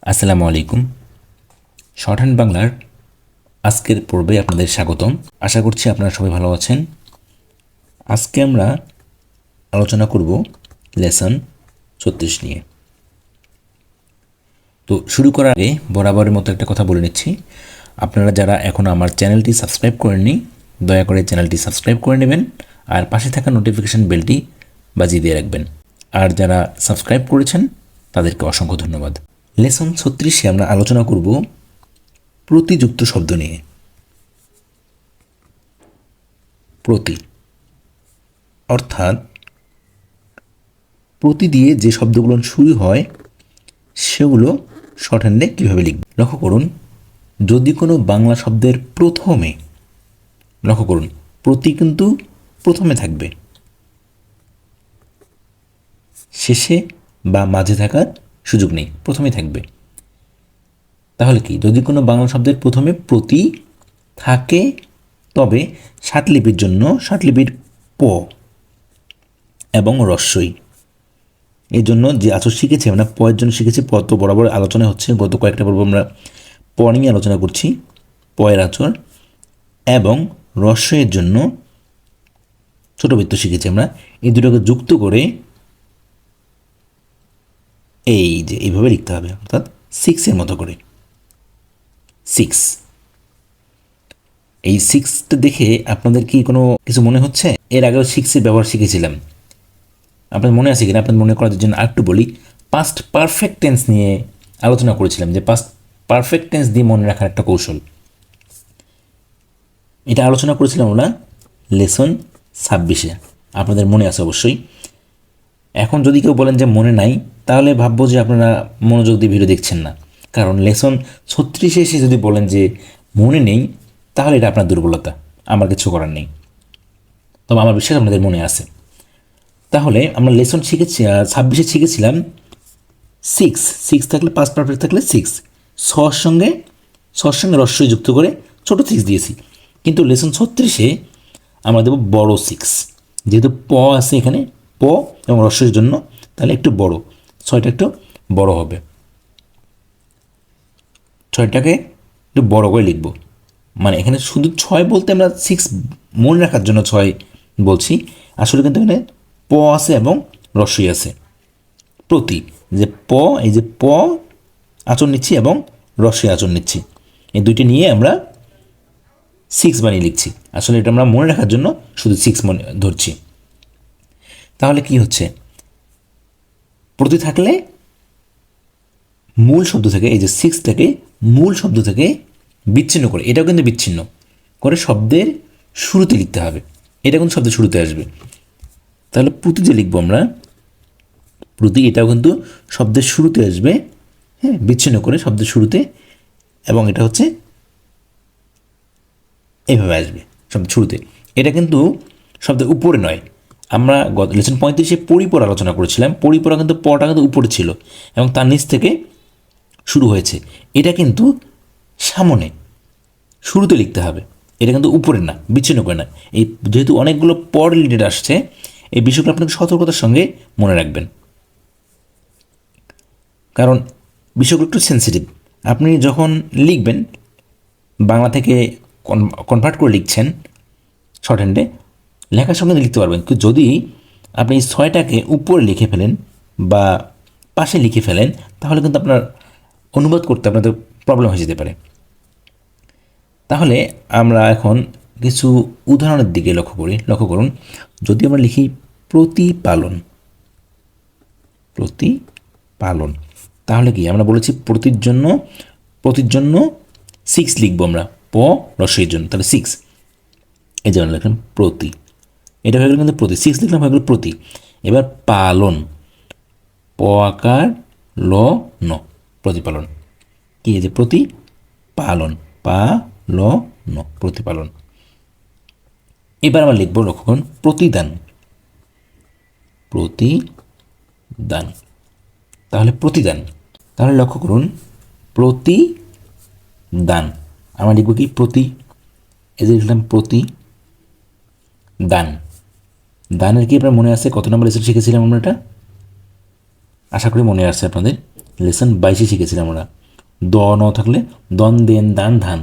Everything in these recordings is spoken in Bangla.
আসসালামু আলাইকুম। শর্টহ্যান্ড বাংলার আজকের পর্বে আপনাদের স্বাগতম। আশা করছি আপনারা সবাই ভালো আছেন। আজকে আমরা আলোচনা করব লেসন 36 নিয়ে। তো শুরু করার আগে বরাবরের মতো একটা কথা বলে নিচ্ছি, আপনারা যারা এখনও আমার চ্যানেলটি সাবস্ক্রাইব করেননি দয়া করে চ্যানেলটি সাবস্ক্রাইব করে নেবেন আর পাশে থাকা নোটিফিকেশন বেলটি বাজিয়ে দিয়ে রাখবেন। আর যারা সাবস্ক্রাইব করেছেন তাদেরকে অসংখ্য ধন্যবাদ। লেসন 36-এ আমরা আলোচনা করব প্রতিযুক্ত শব্দ নিয়ে। প্রতি অর্থাৎ প্রতি দিয়ে যে শব্দগুলো শুরু হয় সেগুলো শর্টহ্যান্ডে কীভাবে লিখব। লক্ষ্য করুন, যদি কোনো বাংলা শব্দের প্রথমে, লক্ষ্য করুন প্রতি কিন্তু প্রথমে থাকবে, শেষে বা মাঝে থাকার সুযোগ নেই, প্রথমেই থাকবে। তাহলে কি, যদি কোনো বাংলা শব্দের প্রথমে প্রতি থাকে তবে ষাটলিপির জন্য ষাটলিপির প এবং রস্বই, এই জন্য যে আচর শিখেছি আমরা পয়ের জন্য শিখেছি, প তো বরাবর আলোচনা হচ্ছে, গত কয়েকটা পর্ব আমরা প নিয়ে আলোচনা করছি, পয়ের আচর, এবং রস্বইয়ের জন্য ছোট বৃত্ত শিখেছি আমরা। এই দুটোকে যুক্ত করে এই যে এইভাবে লিখতে হবে, অর্থাৎ 6-এর মতো করে। 6, এই 6টা দেখে আপনাদের কি কোনো কিছু মনে হচ্ছে? এর আগেও 6-এর ব্যবহার শিখেছিলাম, আপনার মনে আছে কিনা? আপনার মনে করার জন্য আরেকটু বলি, পাস্ট পারফেক্ট টেন্স নিয়ে আলোচনা করেছিলাম, যে পাস্ট পারফেক্ট টেন্স দিয়ে মনে রাখার একটা কৌশল, এটা আলোচনা করেছিলাম আমরা লেসন 26-এ, আপনাদের মনে আছে অবশ্যই। এখন যদি কেউ বলেন যে মনে নাই, তাহলে ভাববো যে আপনারা মনোযোগ দিয়ে ভিডিও দেখছেন না, কারণ লেসন 36-এ এসে যদি বলেন যে মনে নেই, তাহলে এটা আপনার দুর্বলতা, আমার কিছু করার নেই। তবে আমার বিশ্বাস আপনাদের মনে আছে। তাহলে আমরা লেসন 26-এ শিখেছিলাম 6 থাকলে, পাস্ট পারফেক্ট থাকলে 6, সর সঙ্গে রস্বই যুক্ত করে ছোট 6 দিয়েছি। কিন্তু লেসন 36-এ আমরা দেবো বড় 6, যেহেতু প আছে এখানে, প এবং রস্বইয়ের জন্য, তাহলে একটু বড়, 6টা একটু বড় হবে, 6টাকে একটু বড় করে লিখব। মানে এখানে শুধু 6 বলতে আমরা 6 মনে রাখার জন্য 6 বলছি, আসলে কিন্তু এখানে প আছে এবং রস্বই আছে। প্রতি, যে প, এই যে প আচর নিচ্ছি এবং রস্বই আচর নিচ্ছি, এই দুইটি নিয়ে আমরা 6 বানিয়ে লিখছি। আসলে এটা আমরা মনে রাখার জন্য শুধু 6 মনে ধরছি। তাহলে কি হচ্ছে, প্রতি থাকলে মূল শব্দ থেকে, এই যে 6টাকে মূল শব্দ থেকে বিচ্ছিন্ন করে, এটাও কিন্তু বিচ্ছিন্ন করে শব্দের শুরুতে লিখতে হবে, এটা কিন্তু শব্দের শুরুতে আসবে। তাহলে প্রতি যে লিখবো আমরা, প্রতি এটাও কিন্তু শব্দের শুরুতে আসবে, হ্যাঁ, বিচ্ছিন্ন করে শব্দের শুরুতে, এবং এটা হচ্ছে এইভাবে আসবে শব্দের শুরুতে। এটা কিন্তু শব্দের উপরে নয়, আমরা গত লেসন 35-এ পরিপর আলোচনা করেছিলাম, পরিপরা কিন্তু পটা কিন্তু উপরে ছিল এবং তার নিচ থেকে শুরু হয়েছে, এটা কিন্তু সামনে শুরুতে লিখতে হবে, এটা কিন্তু উপরে না, বিচ্ছিন্ন করে না। এই যেহেতু অনেকগুলো পর রিলেটেড আসছে, এই বিষয়গুলো আপনাকে সতর্কতার সঙ্গে মনে রাখবেন, কারণ বিষয়গুলো একটু সেন্সিটিভ। আপনি যখন লিখবেন, বাংলা থেকে কনভার্ট করে লিখছেন শর্টহ্যান্ডে, লেখার সঙ্গে লিখতে পারবেন, কিন্তু যদি আপনি 6টাকে উপরে লিখে ফেলেন বা পাশে লিখে ফেলেন, তাহলে কিন্তু আপনার অনুবাদ করতে আপনাদের প্রবলেম হয়ে যেতে পারে। তাহলে আমরা এখন কিছু উদাহরণের দিকে লক্ষ্য করুন। যদি আমরা লিখি প্রতিপালন, তাহলে কি আমরা বলেছি প্রতির জন্য 6 লিখবো আমরা, প রস্বইয়ের জন্য, তাহলে 6, এই যেমন লিখলাম প্রতি, এটা হয়ে গেল কিন্তু প্রতি, 6 লিখলাম, হয়ে গেল প্রতি। এবার পালন, প আকার ল ন, প্রতিপালন, কি এই যে প্রতিপালন, পা ল ন, প্রতিপালন। এবার আমরা লিখবো, লক্ষ্য করুন, প্রতিদান, তাহলে প্রতিদান, তাহলে লক্ষ্য করুন প্রতিদান, আমরা লিখবো কি প্রতি, এই যে লিখলাম প্রতিদান। দানের কি আপনার মনে আছে কত নম্বর লেসন শিখেছিলাম আমরা এটা? আশা করি মনে আছে আপনাদের। লেসন 22 শিখেছিলাম আমরা দ ন থাকলে দন দেন দান ধান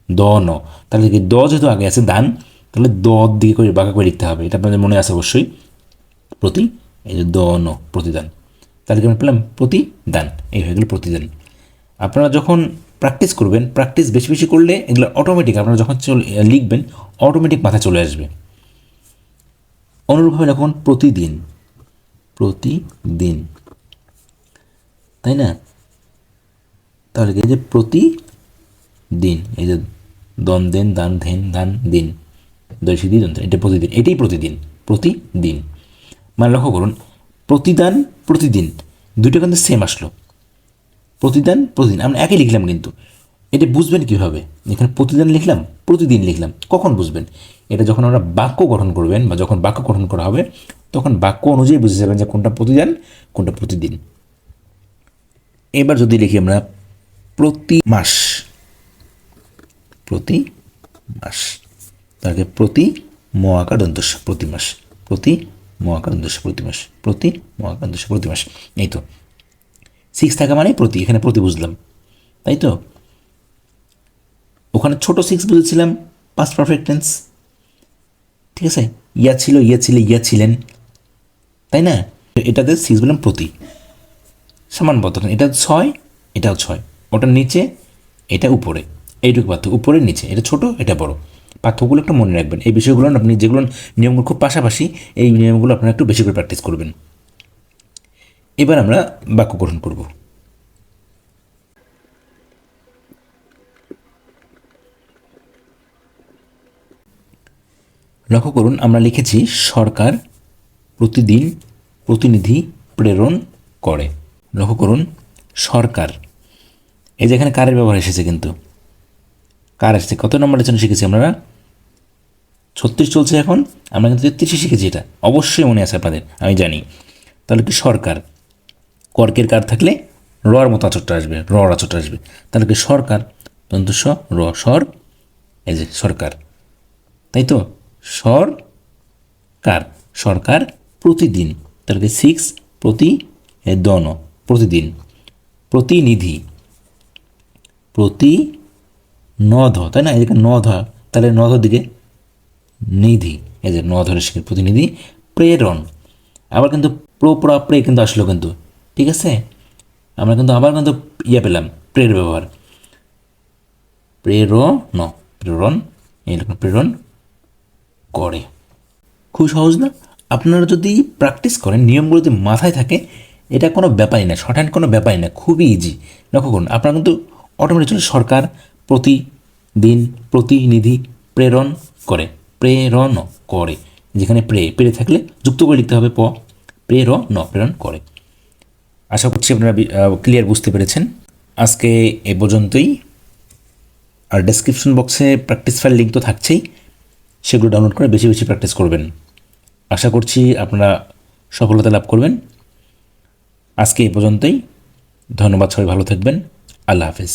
দ ন, তাহলে কি দ যেহেতু আগে আছে দান, তাহলে দ দিকে করে বাঁকা করে লিখতে হবে, এটা আপনাদের মনে আছে অবশ্যই। প্রতি, এই যে দ ন প্রতিদান, তাহলে কি আমরা পেলাম প্রতিদান, এই হয়ে গেল প্রতিদান। আপনারা যখন প্র্যাকটিস করবেন, প্র্যাকটিস বেশি বেশি করলে এগুলো অটোমেটিক আপনারা যখন লিখবেন অটোমেটিক মাথায় চলে আসবে। অনুরূপভাবে যখন প্রতিদিন, প্রতিদিন, তাই না? তাহলে কি যে প্রতিদিন, এই যে দন দেন দান ধেন দান দিন দৈশী দিন, এটা প্রতিদিন, এটাই প্রতিদিন, প্রতিদিন। মানে লক্ষ্য করুন প্রতিদান প্রতিদিন দুটো কিন্তু সেম আসলো, প্রতিদান প্রতিদিন আমরা একই লিখলাম, কিন্তু এটা বুঝবেন কীভাবে? এখানে প্রতিদান লিখলাম, প্রতিদিন লিখলাম, কখন বুঝবেন? এটা যখন আমরা বাক্য গঠন করবেন বা যখন বাক্য গঠন করা হবে তখন বাক্য অনুযায়ী বুঝে যাবেন যে কোনটা প্রতিদান কোনটা প্রতিদিন। এবার যদি লিখি আমরা প্রতি মাস, প্রতি মাস, তাকে প্রতি ম আকার দন্তস্য প্রতি মাস, প্রতি ম আকার দন্তস্য প্রতি মাস, প্রতি ম আকার দন্তস্য প্রতি মাস। এই তো 6 থাকা মানে প্রতি, এখানে প্রতি বুঝলাম, তাই তো? ওখানে ছোট 6 বুঝেছিলাম পাস্ট পারফেক্ট টেন্স, ঠিক আছে? ইয়া ছিল, ইয়া ছিলে, ইয়া ছিলেন, তাই না? এটাতে 6 বললাম প্রতি, সমান পদ্ধতি। এটা 6, এটাও 6, ওটার নিচে এটা উপরে, এইটুকু পার্থক্য, উপরে নিচে, এটা ছোট এটা বড়, পার্থক্যগুলো একটু মনে রাখবেন। এই বিষয়গুলো আপনি যেগুলো নিয়মগুলো খুব পাশাপাশি, এই নিয়মগুলো আপনারা একটু বেশি করে প্র্যাকটিস করবেন। এবার আমরা বাক্য গঠন করব। লক্ষ্য করুন আমরা লিখেছি সরকার প্রতিদিন প্রতিনিধি প্রেরণ করে। লক্ষ্য করুন সরকার, এই যে এখানে কারের ব্যবহার এসেছে, কিন্তু কার এসেছে কত নম্বর লেসন শিখেছি আমরা? 36 চলছে এখন, আমরা কিন্তু 33 শিখেছি, এটা অবশ্যই মনে আছে আপনাদের, আমি জানি। তাহলে কি সরকার, কর্কের কার থাকলে রর মতো আচরটা আসবে, রর আচরটা আসবে, তাহলে কি সরকার দন্ত স র সর, এই যে সরকার, তাই তো? সরকার, সরকার প্রতিদিন, তাহলে কি 6 প্রতি দন প্রতিদিন, প্রতিনিধি, প্রতি নধ, তাই না? এদিকে নধ, তাহলে নধর দিকে নিধি, এই যে নধরের শিখে প্রতিনিধি প্রেরণ, আবার কিন্তু প্রপরা প্রে কিন্তু আসলো কিন্তু, ঠিক আছে? আমরা কিন্তু আবার কিন্তু ইয়ে পেলাম প্রের ব্যবহার, প্রেরণ, প্রেরণ, এইরকম প্রেরণ করে। খুব সহজ না? আপনারা যদি প্র্যাকটিস করেন, নিয়মগুলো যদি মাথায় থাকে, এটা কোনো ব্যাপারই না, শর্ট হ্যান্ড কোনো ব্যাপারই না, খুবই ইজি। লক্ষ্য করুন আপনারা কিন্তু অটোমেটিক চলে, সরকার প্রতিদিন প্রতিনিধি প্রেরণ করে, প্রেরণ করে, যেখানে প্রে থাকলে যুক্ত করে লিখতে হবে প, প্রেরণ প্রেরণ করে। আশা করছি আপনারা ক্লিয়ার বুঝতে পেরেছেন। আজকে এ পর্যন্তই। আর ডেসক্রিপশন বক্সে প্র্যাকটিস ফাইল লিঙ্ক তো থাকছেই, সেগুলো ডাউনলোড করে বেশি বেশি প্র্যাকটিস করবেন। আশা করছি আপনারা সফলতা লাভ করবেন। আজকে এই পর্যন্তই, ধন্যবাদ, সবাই ভালো থাকবেন, আল্লাহ হাফেজ।